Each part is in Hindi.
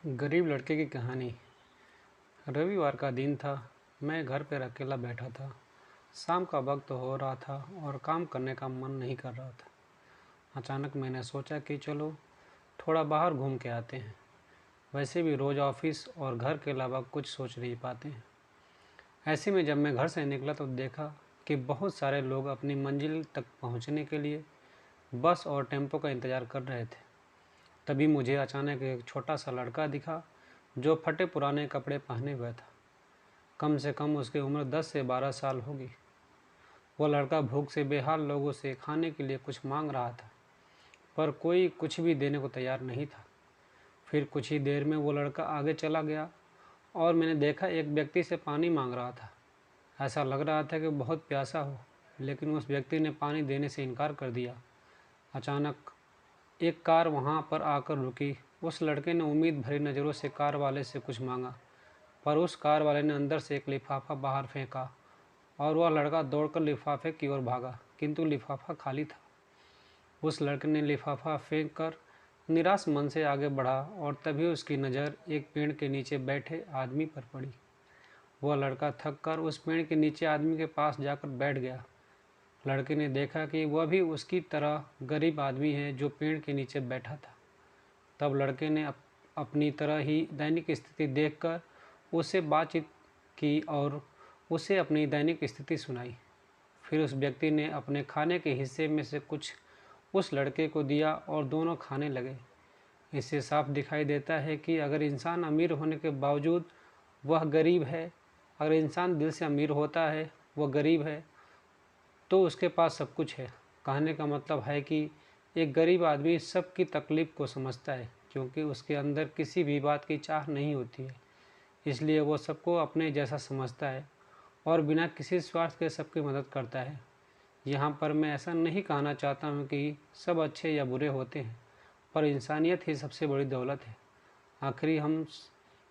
गरीब लड़के की कहानी। रविवार का दिन था। मैं घर पर अकेला बैठा था। शाम का वक्त हो रहा था और काम करने का मन नहीं कर रहा था। अचानक मैंने सोचा कि चलो थोड़ा बाहर घूम के आते हैं। वैसे भी रोज़ ऑफिस और घर के अलावा कुछ सोच नहीं पाते हैं। ऐसे में जब मैं घर से निकला तो देखा कि बहुत सारे लोग अपनी मंजिल तक पहुंचने के लिए बस और टेम्पो का इंतज़ार कर रहे थे। तभी मुझे अचानक एक छोटा सा लड़का दिखा जो फटे पुराने कपड़े पहने हुए था। कम से कम उसकी उम्र 10 से 12 साल होगी। वह लड़का भूख से बेहाल लोगों से खाने के लिए कुछ मांग रहा था, पर कोई कुछ भी देने को तैयार नहीं था। फिर कुछ ही देर में वो लड़का आगे चला गया और मैंने देखा एक व्यक्ति से पानी मांग रहा था। ऐसा लग रहा था कि बहुत प्यासा हो, लेकिन उस व्यक्ति ने पानी देने से इनकार कर दिया। अचानक एक कार वहाँ पर आकर रुकी। उस लड़के ने उम्मीद भरी नज़रों से कार वाले से कुछ मांगा, पर उस कार वाले ने अंदर से एक लिफाफा बाहर फेंका और वह लड़का दौड़कर लिफाफे की ओर भागा, किंतु लिफाफा खाली था। उस लड़के ने लिफाफा फेंक कर निराश मन से आगे बढ़ा और तभी उसकी नज़र एक पेड़ के नीचे बैठे आदमी पर पड़ी। वह लड़का थक कर उस पेड़ के नीचे आदमी के पास जाकर बैठ गया। लड़के ने देखा कि वह भी उसकी तरह गरीब आदमी है जो पेड़ के नीचे बैठा था। तब लड़के ने अपनी तरह ही दैनिक स्थिति देखकर उससे बातचीत की और उसे अपनी दैनिक स्थिति सुनाई। फिर उस व्यक्ति ने अपने खाने के हिस्से में से कुछ उस लड़के को दिया और दोनों खाने लगे। इससे साफ दिखाई देता है कि अगर इंसान अमीर होने के बावजूद वह गरीब है, अगर इंसान दिल से अमीर होता है, वह गरीब है, तो उसके पास सब कुछ है। कहने का मतलब है कि एक गरीब आदमी सबकी तकलीफ़ को समझता है, क्योंकि उसके अंदर किसी भी बात की चाह नहीं होती है। इसलिए वो सबको अपने जैसा समझता है और बिना किसी स्वार्थ के सबकी मदद करता है। यहाँ पर मैं ऐसा नहीं कहना चाहता हूँ कि सब अच्छे या बुरे होते हैं, पर इंसानियत ही सबसे बड़ी दौलत है। आखिर हम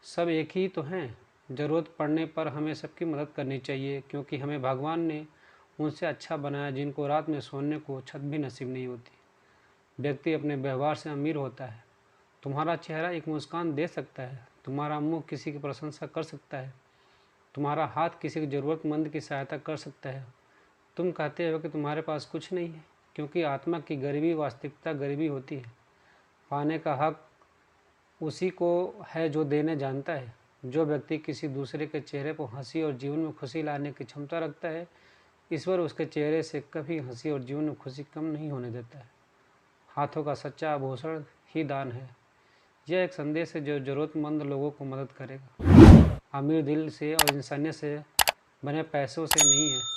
सब एक ही तो हैं। ज़रूरत पड़ने पर हमें सबकी मदद करनी चाहिए, क्योंकि हमें भगवान ने उनसे अच्छा बनाया जिनको रात में सोने को छत भी नसीब नहीं होती। व्यक्ति अपने व्यवहार से अमीर होता है। तुम्हारा चेहरा एक मुस्कान दे सकता है, तुम्हारा मुंह किसी की प्रशंसा कर सकता है, तुम्हारा हाथ किसी की ज़रूरतमंद की सहायता कर सकता है। तुम कहते हो कि तुम्हारे पास कुछ नहीं है, क्योंकि आत्मा की गरीबी वास्तविकता गरीबी होती है। पाने का हक उसी को है जो देने जानता है। जो व्यक्ति किसी दूसरे के चेहरे पर हंसी और जीवन में खुशी लाने की क्षमता रखता है, ईश्वर उसके चेहरे से कभी हंसी और जीवन में खुशी कम नहीं होने देता है। हाथों का सच्चा आभूषण ही दान है। यह एक संदेश है जो ज़रूरतमंद लोगों को मदद करेगा। अमीर दिल से और इंसानियत से बने पैसों से नहीं है।